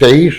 23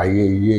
IAEA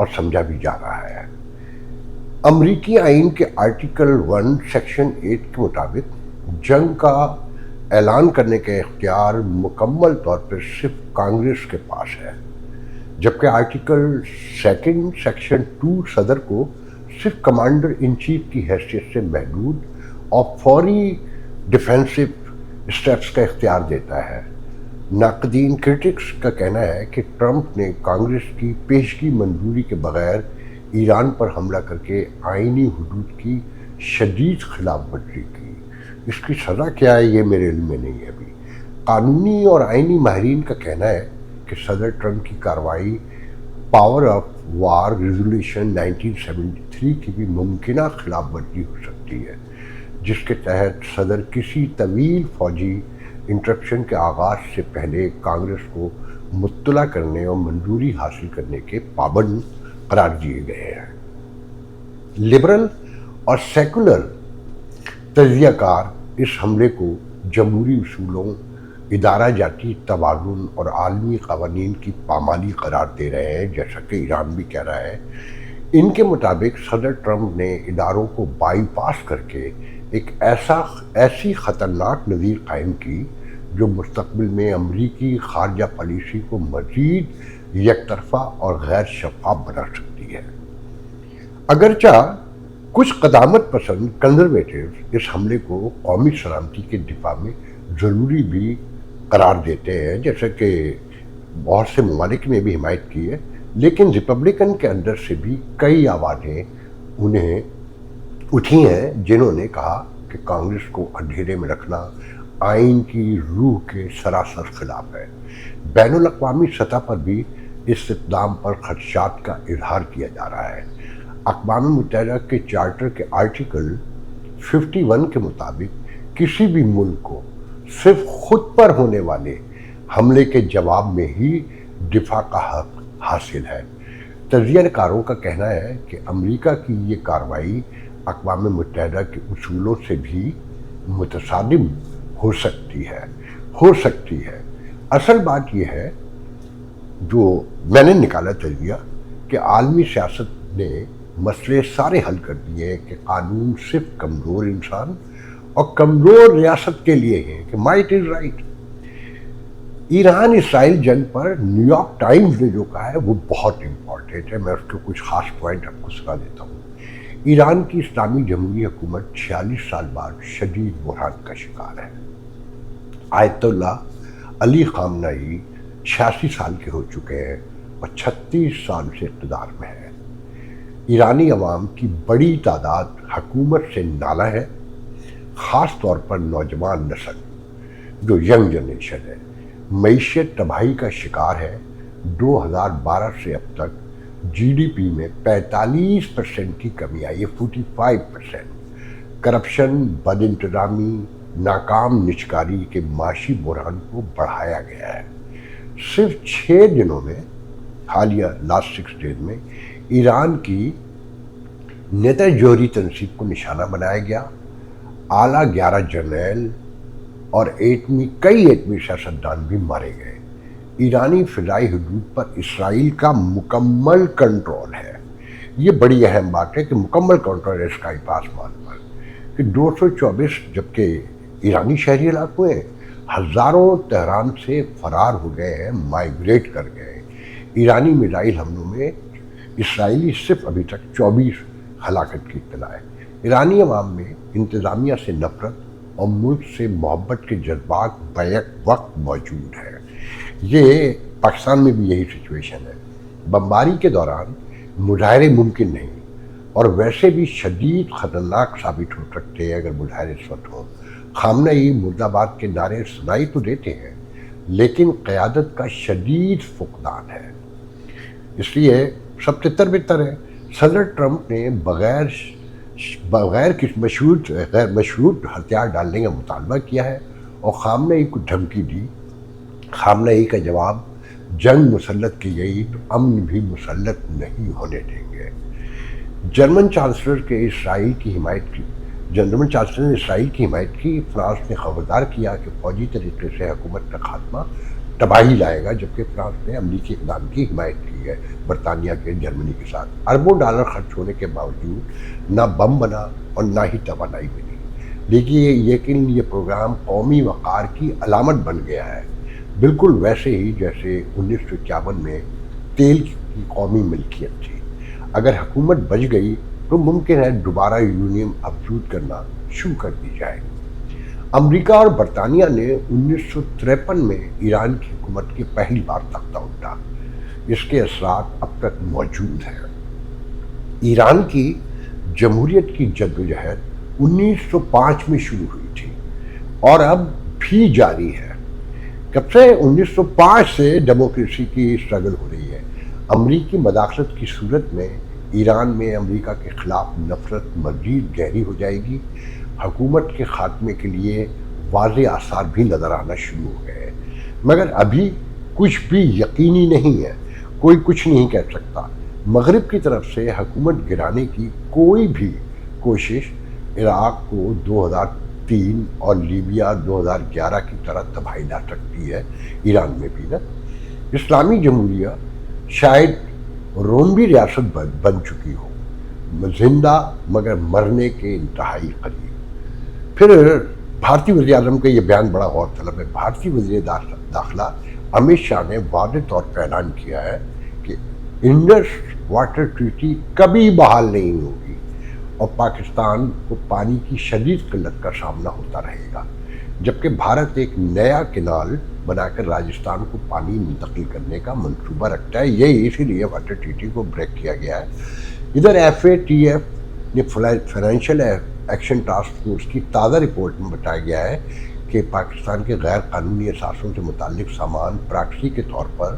اور سمجھا بھی جا رہا ہے۔ امریکی آئین کے آرٹیکل 1 سیکشن 8 کے مطابق جنگ کا اعلان کرنے کا اختیار مکمل طور پر صرف کانگریس کے پاس ہے، جبکہ آرٹیکل 2 سیکشن 2 صدر کو صرف کمانڈر ان چیف کی حیثیت سے محدود اور فوری ڈیفینسو اسٹیپس کا اختیار دیتا ہے۔ ناقدین کرٹکس کا کہنا ہے کہ ٹرمپ نے کانگریس کی پیشگی منظوری کے بغیر ایران پر حملہ کر کے آئینی حدود کی شدید خلاف ورزی کی۔ اس کی سزا کیا ہے یہ میرے علم میں نہیں ہے ابھی۔ قانونی اور آئینی ماہرین کا کہنا ہے کہ صدر ٹرمپ کی کارروائی پاور آف وار ریزولوشن 1973 کی بھی ممکنہ خلاف ورزی ہو سکتی ہے، جس کے تحت صدر کسی طویل فوجی انٹرپشن کے آغاز سے پہلے کانگریس کو مطلع کرنے اور منظوری حاصل کرنے کے پابند قرار دیے گئے ہیں۔ لبرل اور سیکولر تجزیہ کار اس حملے کو جمہوری اصولوں، ادارہ جاتی توازن اور عالمی قوانین کی پامالی قرار دے رہے ہیں، جیسا کہ ایران بھی کہہ رہا ہے۔ ان کے مطابق صدر ٹرمپ نے اداروں کو بائی پاس کر کے ایک ایسی خطرناک نظیر قائم کی جو مستقبل میں امریکی خارجہ پالیسی کو مزید یک طرفہ اور غیر شفاف بنا سکتی ہے۔ اگرچہ کچھ قدامت پسند کنزرویٹیوز اس حملے کو قومی سلامتی کے دفاع میں ضروری بھی قرار دیتے ہیں، جیسا کہ بہت سے ممالک نے بھی حمایت کی ہے، لیکن ریپبلکن کے اندر سے بھی کئی آوازیں انہیں اٹھی ہیں جنہوں نے کہا کہ کانگریس کو اندھیرے میں رکھنا آئین کی روح کے سراسر خلاف ہے۔ بین الاقوامی سطح پر بھی اس اقدام پر خدشات کا اظہار کیا جا رہا ہے۔ اقوام متحدہ کے چارٹر کے آرٹیکل 51 کے مطابق کسی بھی ملک کو صرف خود پر ہونے والے حملے کے جواب میں ہی دفاع کا حق حاصل ہے۔ تجزیہ کاروں کا کہنا ہے کہ امریکہ کی یہ کارروائی اقوام متحدہ کے اصولوں سے بھی متصادم ہو سکتی ہے۔ اصل بات یہ ہے جو میں نے نکالا تجزیہ کہ عالمی سیاست نے مسئلے سارے حل کر دیے کہ قانون صرف کمزور انسان اور کمزور ریاست کے لیے ہے، کہ مائٹ از رائٹ۔ ایران اسرائیل جنگ پر نیو یارک ٹائمز نے جو کہا ہے وہ بہت امپورٹنٹ ہے، میں اس کے کچھ خاص پوائنٹ آپ کو سنا دیتا ہوں۔ ایران کی اسلامی جمہوری حکومت 46 سال بعد شدید بحران کا شکار ہے۔ آیت اللہ علی خامنئی 86 سال کے ہو چکے ہیں اور 36 سال سے اقتدار میں ہیں۔ ایرانی عوام کی بڑی تعداد حکومت سے نالہ ہے، خاص طور پر نوجوان نسل جو ینگ جنریشن ہے، معیشت تباہی کا شکار ہے۔ 2012 سے اب تک جی ڈی پی میں 45% کی کمی آئی ہے، 45%۔ کرپشن، بد انتظامی، ناکام نجکاری کے معاشی بحران کو بڑھایا گیا ہے۔ صرف 6 دنوں میں، حالیہ لاسٹ 6 ڈیز میں، ایران کی نیتا جوہری تنصیب کو نشانہ بنایا گیا، اعلیٰ 11 جرنیل اور کئی ایٹمی سیاستدان بھی مارے گئے۔ ایرانی فضائی حدود پر اسرائیل کا مکمل کنٹرول ہے۔ یہ بڑی اہم بات ہے کہ مکمل کنٹرول ہے اسکائی پاس مان پر، کہ 224 جبکہ ایرانی شہری علاقوں ہیں، ہزاروں تہران سے فرار ہو گئے ہیں، مائیگریٹ کر گئے ہیں۔ ایرانی میزائل حملوں میں اسرائیلی صرف ابھی تک 24 ہلاکت کی اطلاع ہے۔ ایرانی عوام میں انتظامیہ سے نفرت اور ملک سے محبت کے جذبات بیک وقت موجود ہیں۔ یہ پاکستان میں بھی یہی سچویشن ہے۔ بمباری کے دوران مظاہرے ممکن نہیں، اور ویسے بھی شدید خطرناک ثابت ہو سکتے ہیں اگر مظاہرے اس وقت ہوں۔ خامنئی مرد آباد کے نعرے سنائی تو دیتے ہیں، لیکن قیادت کا شدید فقدان ہے۔ اس لیے سب تتر بتر ہے۔ صدر ٹرمپ نے بغیر کسی غیر مشروط ہتھیار ڈالنے کا مطالبہ کیا ہے اور خامنئی کو دھمکی دی۔ خامنئی کا جواب جنگ مسلط کی گئی تو امن بھی مسلط نہیں ہونے دیں گے۔ جرمن چانسلر نے اسرائیل کی حمایت کی۔ فرانس نے خبردار کیا کہ فوجی طریقے سے حکومت کا خاتمہ تباہی لائے گا، جبکہ فرانس نے امریکی اقدام کی حمایت کی ہے برطانیہ کے جرمنی کے ساتھ۔ اربوں ڈالر خرچ ہونے کے باوجود نہ بم بنا اور نہ ہی توانائی ملی، لیکن یہ پروگرام قومی وقار کی علامت بن گیا ہے، بالکل ویسے ہی جیسے 1951 میں تیل کی قومی ملکیت تھی۔ اگر حکومت بچ گئی تو ممکن ہے دوبارہ یورینیم افزود کرنا شروع کر دی جائے۔ امریکہ اور برطانیہ نے 1953 میں ایران کی حکومت کی پہلی بار تختہ اٹھا، اس کے اثرات اب تک موجود ہیں۔ ایران کی جمہوریت کی جدوجہد 1905 میں شروع ہوئی تھی اور اب بھی جاری ہے۔ کب سے؟ 1905 سے ڈیموکریسی کی اسٹرگل ہو رہی ہے۔ امریکی مداخلت کی صورت میں ایران میں امریکہ کے خلاف نفرت مزید گہری ہو جائے گی۔ حکومت کے خاتمے کے لیے واضح آثار بھی نظر آنا شروع ہو گئے ہیں، مگر ابھی کچھ بھی یقینی نہیں ہے، کوئی کچھ نہیں کہہ سکتا۔ مغرب کی طرف سے حکومت گرانے کی کوئی بھی کوشش عراق کو 2003 اور لیبیا 2011 کی طرح تباہی لا سکتی ہے۔ ایران میں بھی نا اسلامی جمہوریہ شاید رومبی ریاست بن چکی ہو، زندہ مگر مرنے کے انتہائی قریب۔ پھر بھارتی وزیر اعظم کا یہ بیان بڑا غور طلب ہے۔ بھارتی وزیر داخلہ امت شاہ نے واضح طور پر اعلان کیا ہے کہ انڈس واٹر ٹریٹی کبھی بحال نہیں ہوگی اور پاکستان کو پانی کی شدید قلت کا سامنا ہوتا رہے گا، جبکہ بھارت ایک نیا کینال بنا کر راجستھان کو پانی منتقل کرنے کا منصوبہ رکھتا ہے۔ یہی اسی لیے واٹر ٹریٹی کو بریک کیا گیا ہے۔ ادھر FATF نے فائنینشیل ایکشن ٹاسک فورس کی تازہ رپورٹ میں بتایا گیا ہے کہ پاکستان کے غیر قانونی اثاثوں سے متعلق سامان پراکسی کے طور پر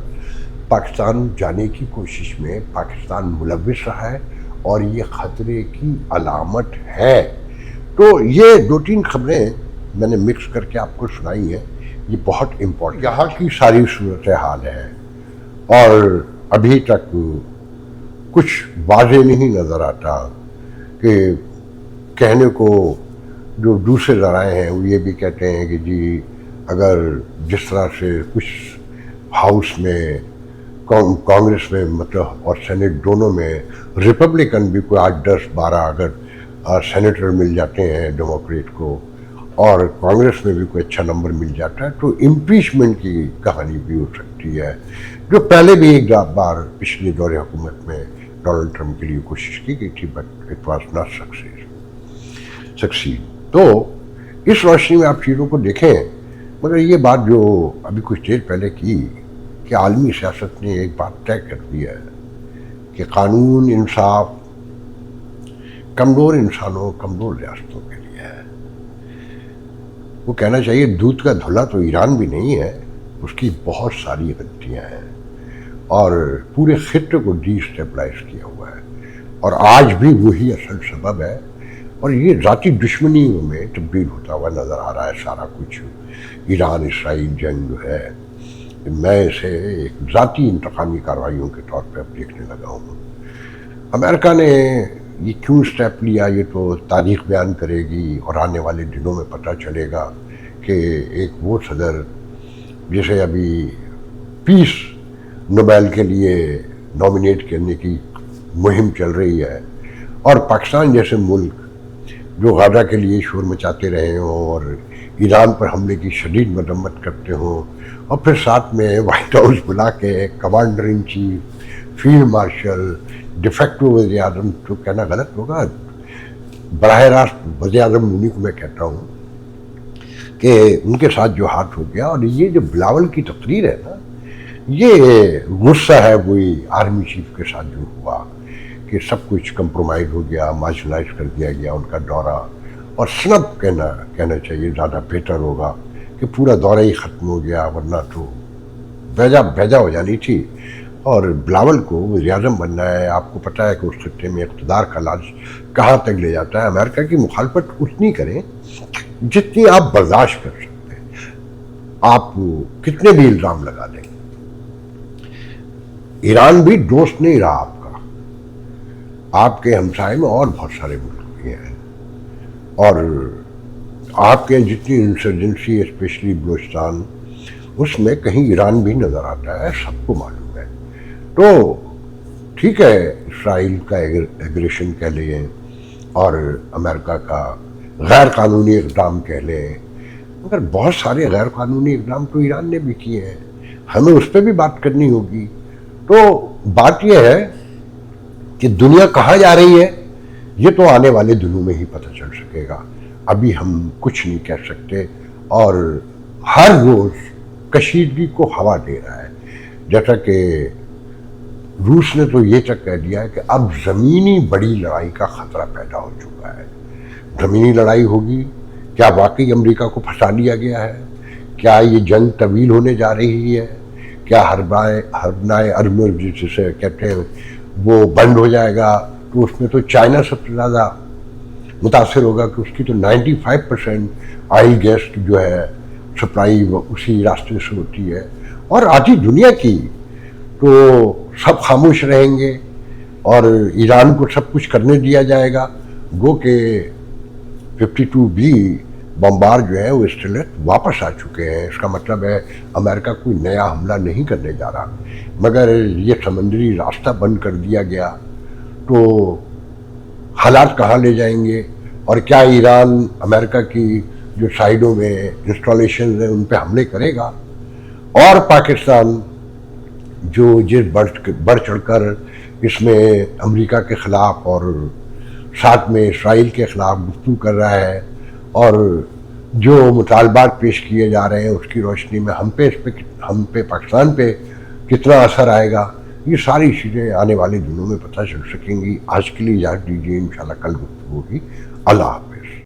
پاکستان جانے کی کوشش میں پاکستان ملوث رہا ہے اور یہ خطرے کی علامت ہے۔ تو یہ 2-3 خبریں میں نے مکس کر کے آپ کو سنائی ہیں، یہ بہت امپورٹنٹ۔ یہاں کی ساری صورتحال ہے اور ابھی تک کچھ واضح نہیں نظر آتا کہ کہنے کو جو دوسرے ذرائع ہیں وہ یہ بھی کہتے ہیں کہ جی اگر جس طرح سے کچھ ہاؤس میں کانگریس میں مطلب اور سینٹ دونوں میں ریپبلکن بھی کوئی 8-10-12 اگر سینیٹر مل جاتے ہیں ڈیموکریٹ کو اور کانگریس میں بھی کوئی اچھا نمبر مل جاتا ہے تو امپیچمنٹ کی کہانی بھی ہو سکتی ہے، جو پہلے بھی ایک بار پچھلے دور حکومت میں ڈونلڈ ٹرمپ کے لیے کوشش کی گئی تھی، but it was not succeed. تو اس روشنی میں آپ چیزوں کو دیکھیں، مگر یہ بات جو ابھی کچھ دیر پہلے کی کہ عالمی سیاست نے ایک بات طے کر دی ہے کہ قانون انصاف کمزور انسانوں کمزور ریاستوں کے لیے ہے۔ وہ کہنا چاہیے دودھ کا دھلا تو ایران بھی نہیں ہے، اس کی بہت ساری غلطیاں ہیں اور پورے خطے کو ڈی اسٹیبلائز کیا ہوا ہے اور آج بھی وہی اصل سبب ہے اور یہ ذاتی دشمنیوں میں تبدیل ہوتا ہوا نظر آ رہا ہے سارا کچھ۔ ایران اسرائیل جنگ جو ہے میں اسے ایک ذاتی انتقامی کارروائیوں کے طور پہ اب دیکھنے لگا ہوں۔ امریکہ نے یہ کیوں اسٹیپ لیا یہ تو تاریخ بیان کرے گی اور آنے والے دنوں میں پتہ چلے گا کہ ایک وہ صدر جسے ابھی پیس نوبیل کے لیے نامینیٹ کرنے کی مہم چل رہی ہے اور پاکستان جیسے ملک جو غزہ کے لیے شور مچاتے رہے ہوں اور ایران پر حملے کی شدید مذمت کرتے ہوں اور پھر ساتھ میں وائٹ ہاؤس بلا کے commander in chief, field marshal, de facto وزیر اعظم تو کہنا غلط ہوگا، براہ راست وزیر اعظم مونی کو میں کہتا ہوں کہ ان کے ساتھ جو ہاتھ ہو گیا، اور یہ جو بلاول کی تقریر ہے نا یہ غصہ ہے وہی آرمی چیف کے ساتھ جو ہوا کہ سب کچھ کمپرومائز ہو گیا، مارشلائز کر دیا گیا ان کا دورہ، اور سنب کہنا چاہیے زیادہ بہتر ہوگا کہ پورا دورہ ہی ختم ہو گیا، ورنہ تو بھیجا ہو جانی تھی۔ اور بلاول کو وزیر اعظم بننا ہے، آپ کو پتہ ہے کہ اس خطے میں اقتدار کا لالچ کہاں تک لے جاتا ہے۔ امریکہ کی مخالفت اتنی کریں جتنی آپ برداشت کر سکتے ہیں، آپ کتنے بھی الزام لگا دیں۔ ایران بھی دوست نہیں رہا آپ کا، آپ کے ہمسائے میں اور بہت سارے ملک بھی ہیں، اور آپ کے جتنی انسرجنسی اسپیشلی بلوچستان اس میں کہیں ایران بھی نظر آتا ہے، سب کو معلوم ہے۔ تو ٹھیک ہے، اسرائیل کا ایگریشن کہہ لیں اور امریکہ کا غیر قانونی اقدام کہہ لیں، مگر بہت سارے غیر قانونی اقدام تو ایران نے بھی کیے ہیں، ہمیں اس پہ بھی بات کرنی ہوگی۔ تو بات یہ ہے کہ دنیا کہاں جا رہی ہے یہ تو آنے والے دنوں میں ہی پتہ چل سکے گا، ابھی ہم کچھ نہیں کہہ سکتے۔ اور ہر روز کشیدگی کو ہوا دے رہا ہے، جیسا کہ روس نے تو یہ تک کہہ دیا ہے کہ اب زمینی بڑی لڑائی کا خطرہ پیدا ہو چکا ہے۔ زمینی لڑائی ہوگی، کیا واقعی امریکہ کو پھنسا لیا گیا ہے؟ کیا یہ جنگ طویل ہونے جا رہی ہے؟ کیا حربنائے ارمز جسے کہتے ہیں وہ بند ہو جائے گا؟ تو اس میں تو چائنا سب سے زیادہ متاثر ہوگا کہ اس کی تو 95% آئل گیس جو ہے سپلائی وہ اسی راستے سے ہوتی ہے، اور آدھی دنیا کی۔ تو سب خاموش رہیں گے اور ایران کو سب کچھ کرنے دیا جائے گا، گو کہ 52B بمبار جو ہے وہ اسٹلٹ واپس آ چکے ہیں۔ اس کا مطلب ہے امریکہ کوئی نیا حملہ نہیں کرنے جا رہا، مگر یہ سمندری راستہ بند کر دیا گیا تو حالات کہاں لے جائیں گے؟ اور کیا ایران امریکہ کی جو سائیڈوں میں انسٹالیشنز ہیں ان پہ حملے کرے گا؟ اور پاکستان جو جس بڑھ چڑھ کر اس میں امریکہ کے خلاف اور ساتھ میں اسرائیل کے خلاف گفتگو کر رہا ہے، اور جو مطالبات پیش کیے جا رہے ہیں اس کی روشنی میں ہم پہ پاکستان پہ کتنا اثر آئے گا، یہ ساری چیزیں آنے والے دنوں میں پتہ چل سکیں گی۔ آج کے لیے اجازت دیجیے، انشاءاللہ کل گفتگو ہوگی۔ اللہ حافظ۔